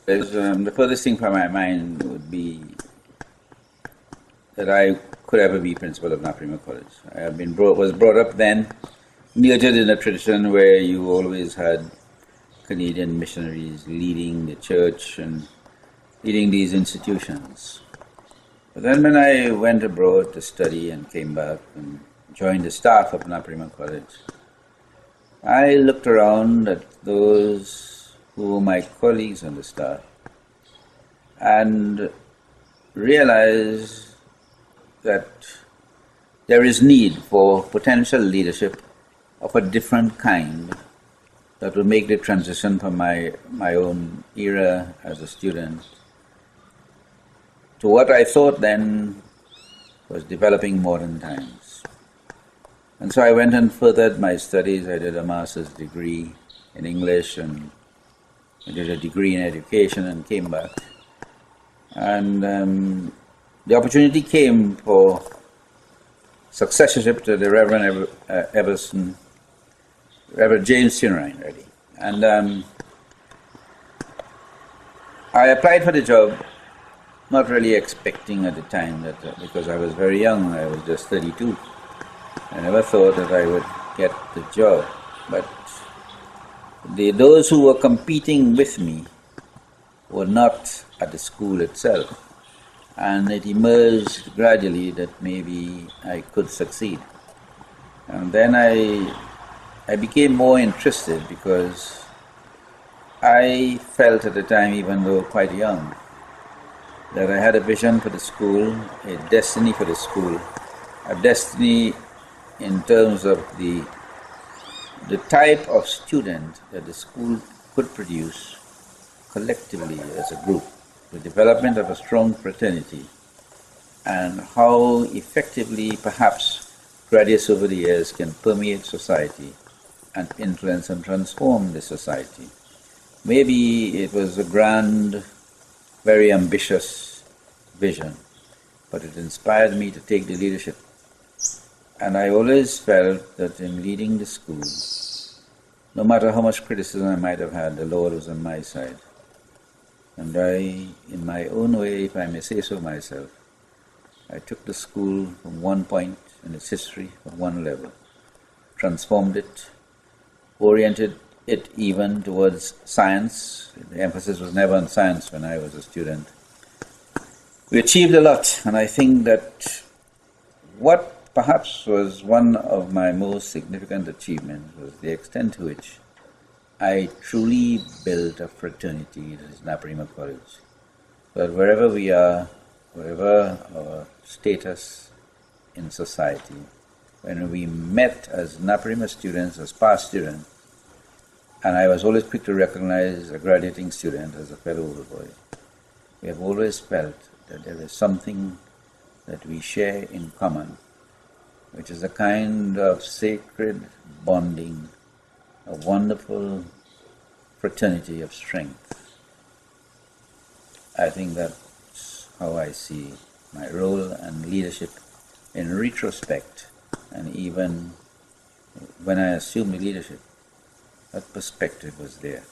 The furthest thing from my mind would be that I could ever be principal of Naparima College. Was brought up then, nurtured in a tradition where you always had Canadian missionaries leading the church and leading these institutions. But then when I went abroad to study and came back and joined the staff of Naparima College, I looked around at those who were my colleagues on the staff and realized that there is need for potential leadership of a different kind that will make the transition from my own era as a student to what I thought then was developing modern times. And so I went and furthered my studies. I did a master's degree in English and I did a degree in education and came back. And the opportunity came for successorship to the Reverend Reverend James Tunrine, really. And I applied for the job, not really expecting at the time that, because I was very young, I was just 32. I never thought that I would get the job. But those who were competing with me were not at the school itself. And it emerged gradually that maybe I could succeed. And then I became more interested because I felt at the time, even though quite young, that I had a vision for the school, a destiny for the school, a destiny in terms of the type of student that the school could produce collectively as a group, the development of a strong fraternity, and how effectively perhaps graduates over the years can permeate society and influence and transform the society. Maybe it was a grand, very ambitious vision, but it inspired me to take the leadership. And I always felt that in leading the school, no matter how much criticism I might have had, the Lord was on my side. And I, in my own way, if I may say so myself, I took the school from one point in its history, from one level, transformed it, oriented it even towards science. The emphasis was never on science when I was a student. We achieved a lot, and I think that what perhaps was one of my most significant achievements was the extent to which I truly built a fraternity that is Naparima College. But wherever we are, wherever our status in society, when we met as Naparima students, as past students, and I was always quick to recognize a graduating student as a fellow boy, we have always felt that there is something that we share in common, which is a kind of sacred bonding, a wonderful fraternity of strength. I think that's how I see my role and leadership in retrospect, and even when I assumed the leadership, that perspective was there.